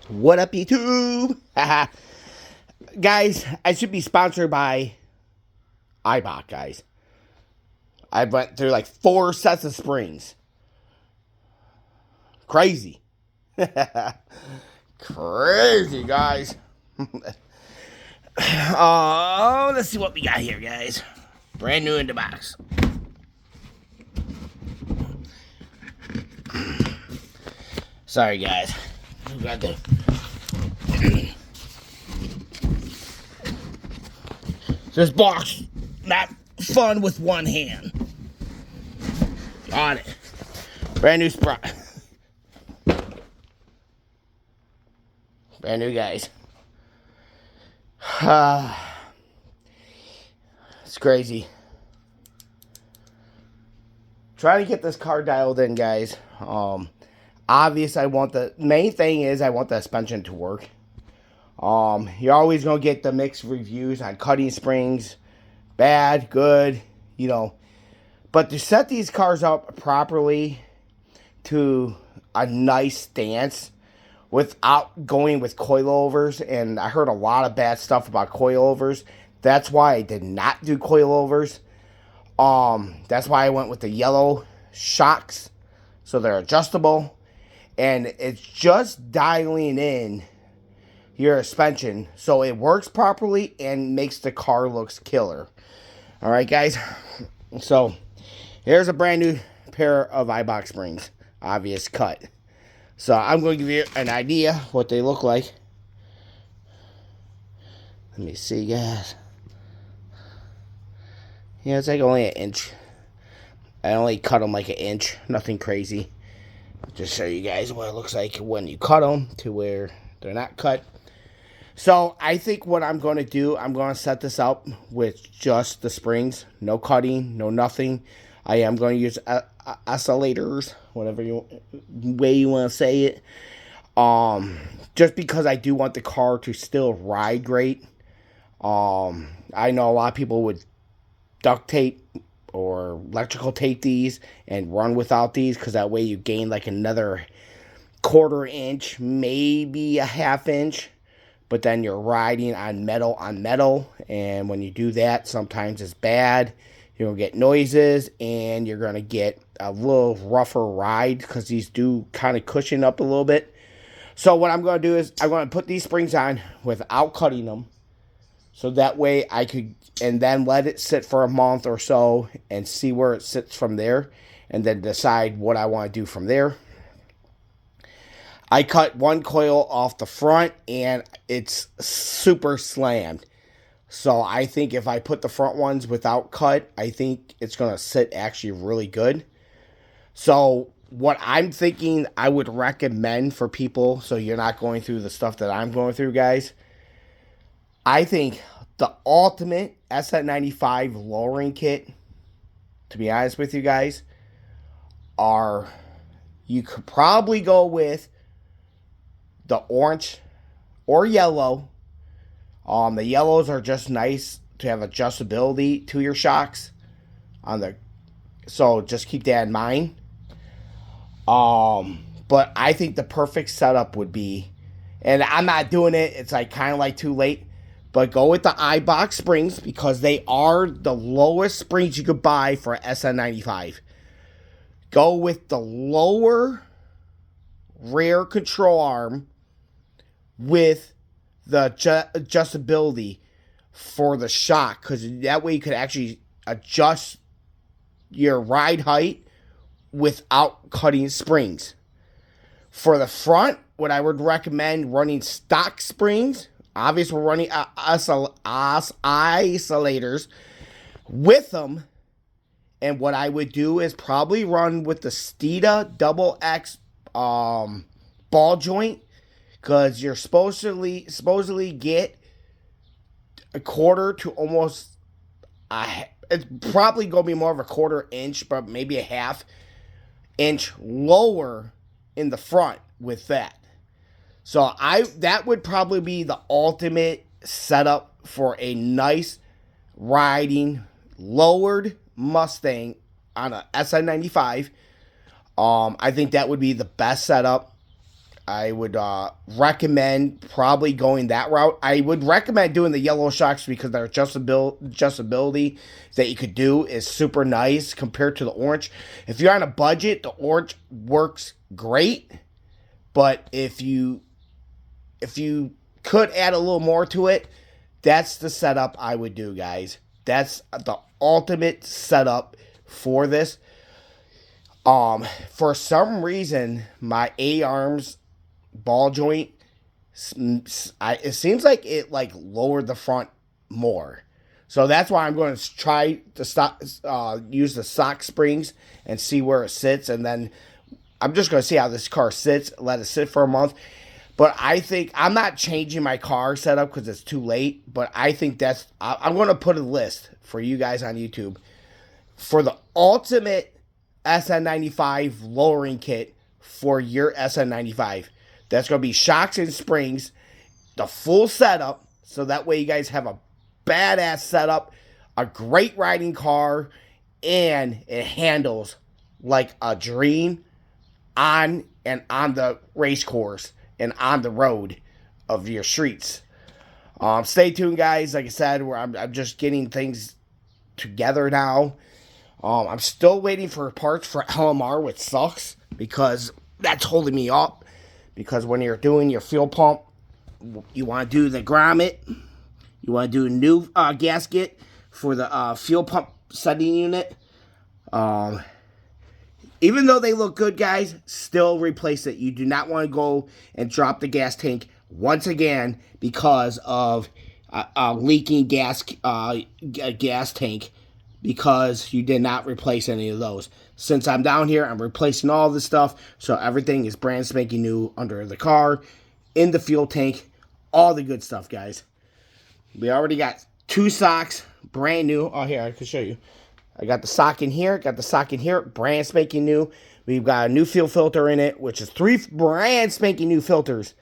What up, YouTube? Guys, I should be sponsored by Eibach, guys. I went through like 4 sets of springs. Crazy. Crazy, guys. Oh, let's see what we got here, guys. Brand new in the box. Sorry, guys. We got the this box, not fun with one hand. Got it. Brand new Sprite. Brand new, guys. It's crazy. Try to get this car dialed in, guys. Obvious, I want the main thing is I want the suspension to work. You're always gonna get the mixed reviews on cutting springs, bad, good, But to set these cars up properly to a nice stance without going with coilovers, and I heard a lot of bad stuff about coilovers. That's why I did not do coilovers. That's why I went with the yellow shocks, so they're adjustable, and it's just dialing in your suspension so it works properly and makes the car looks killer. All right, guys. So here's a brand new pair of Eibach springs, obvious cut. So I'm going to give you an idea what they look like. Let me see, guys. Yeah, it's like only an inch. I only cut them like an inch, nothing crazy. Just show you guys what it looks like when you cut them to where they're not cut. So I think what I'm going to do, I'm going to set this up with just the springs. No cutting, no nothing. I am going to use oscillators, whatever way you want to say it. Just because I do want the car to still ride great. I know a lot of people would duct tape or electrical tape these and run without these, because that way you gain like another 1/4 inch, maybe a 1/2 inch. But then you're riding on metal, and when you do that, sometimes it's bad. You're going to get noises, and you're going to get a little rougher ride, because these do kind of cushion up a little bit. So what I'm going to do is I'm going to put these springs on without cutting them, so that way I could, and then let it sit for a month or so and see where it sits from there, and then decide what I want to do from there. I cut one coil off the front, and it's super slammed. So I think if I put the front ones without cut, I think it's going to sit actually really good. So what I'm thinking I would recommend for people, so you're not going through the stuff that I'm going through, guys, I think the ultimate SN95 lowering kit, to be honest with you guys, you could probably go with the orange or yellow. The yellows are just nice to have adjustability to your shocks so just keep that in mind. But I think the perfect setup would be, and I'm not doing it, it's like kind of like too late, but go with the Eibach springs, because they are the lowest springs you could buy for SN95. Go with the lower rear control arm with the adjustability for the shock, because that way you could actually adjust your ride height without cutting springs. For the front, what I would recommend, running stock springs. Obviously, we're running isolators with them. And what I would do is probably run with the Steeda Double X ball joint, because you're supposedly get a 1/4 to almost it's probably going to be more of a 1/4 inch, but maybe a 1/2 inch lower in the front with that. So that would probably be the ultimate setup for a nice riding lowered Mustang on a SN95. I think that would be the best setup. I would recommend probably going that route. I would recommend doing the yellow shocks because their adjustability that you could do is super nice compared to the orange. If you're on a budget, the orange works great, but if you could add a little more to it, that's the setup I would do, guys. That's the ultimate setup for this. For some reason, my A-arms ball joint, it seems like it like lowered the front more. So that's why I'm going to try to use the sock springs and see where it sits. And then I'm just going to see how this car sits, let it sit for a month. But I think I'm not changing my car setup because it's too late. But I think I'm going to put a list for you guys on YouTube for the ultimate SN95 lowering kit for your SN95. That's going to be shocks and springs, the full setup, so that way you guys have a badass setup, a great riding car, and it handles like a dream on the race course and on the road of your streets. Stay tuned, guys. Like I said, I'm just getting things together now. I'm still waiting for parts for LMR, which sucks because that's holding me up. Because when you're doing your fuel pump, you want to do the grommet. You want to do a new gasket for the fuel pump setting unit. Even though they look good, guys, still replace it. You do not want to go and drop the gas tank once again because of a leaking gas tank. Because you did not replace any of those. Since I'm down here, I'm replacing all this stuff, so everything is brand spanking new under the car, in the fuel tank, all the good stuff, guys. We already got 2 socks, brand new. Oh, here, I can show you. I got the sock in here, brand spanking new. We've got a new fuel filter in it, which is 3 brand spanking new filters.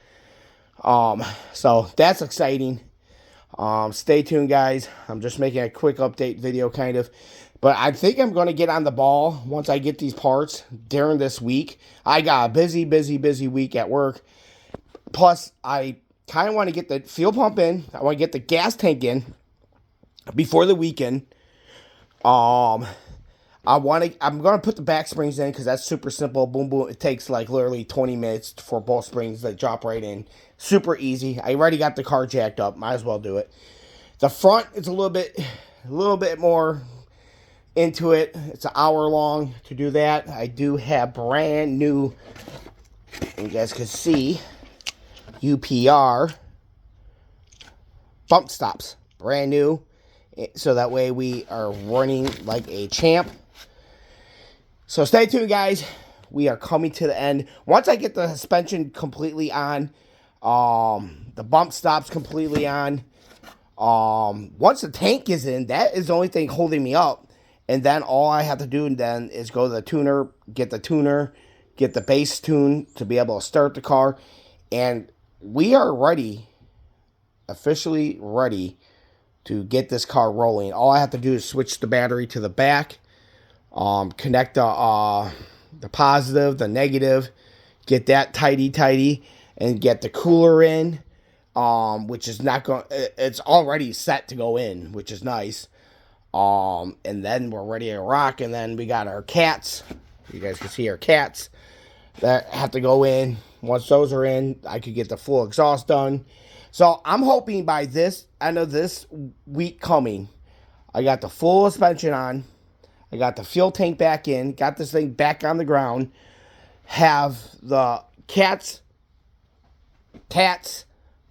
So that's exciting. Stay tuned, guys. I'm just making a quick update video, kind of. But I think I'm going to get on the ball once I get these parts during this week. I got a busy week at work. Plus, I kind of want to get the fuel pump in. I want to get the gas tank in before the weekend. I'm going to put the back springs in because that's super simple. Boom, boom. It takes like literally 20 minutes for both springs. They drop right in. Super easy. I already got the car jacked up. Might as well do it. The front is a little bit more into it. It's an hour long to do that. I do have brand new, you guys can see, UPR bump stops. Brand new. So that way we are running like a champ. So stay tuned, guys. We are coming to the end. Once I get the suspension completely on, the bump stops completely on, once the tank is in, that is the only thing holding me up. And then all I have to do then is go to the tuner, get the base tune to be able to start the car. And we are ready, officially ready to get this car rolling. All I have to do is switch the battery to the back, connect the positive, the negative, get that tidy, and get the cooler in, which is not going. It's already set to go in, which is nice. And then we're ready to rock. And then we got our cats. You guys can see our cats that have to go in. Once those are in, I could get the full exhaust done. So I'm hoping by this end of this week coming, I got the full suspension on. I got the fuel tank back in. Got this thing back on the ground. Have the cats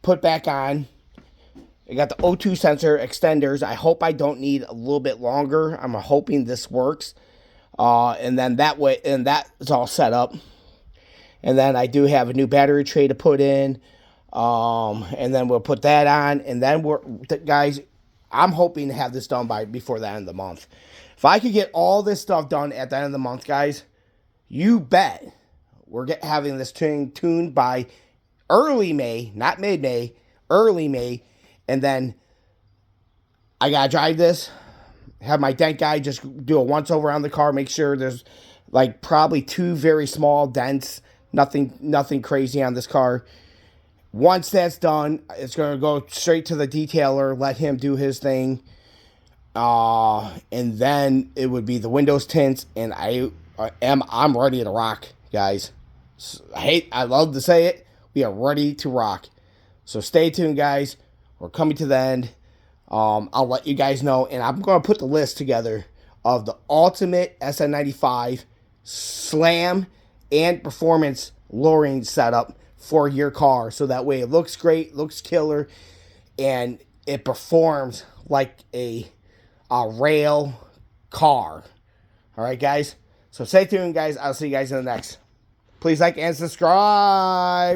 put back on. I got the O2 sensor extenders. I hope I don't need a little bit longer. I'm hoping this works. And then that way, and that is all set up. And then I do have a new battery tray to put in. And then we'll put that on. And then guys, I'm hoping to have this done before the end of the month. If I could get all this stuff done at the end of the month, guys, you bet we're having this thing tuned by early May, not mid-May, early May. And then I got to drive this, have my dent guy just do a once over on the car, make sure there's like probably 2 very small dents Nothing crazy on this car. Once that's done, it's going to go straight to the detailer, let him do his thing. And then it would be the windows tints, and I'm ready to rock, guys. I love to say it. We are ready to rock. So stay tuned, guys. We're coming to the end. I'll let you guys know, and I'm going to put the list together of the ultimate SN95 slam and performance lowering setup for your car, so that way it looks great, looks killer, and it performs like a rail car. All right, guys. So stay tuned, guys. I'll see you guys in the next. Please like and subscribe.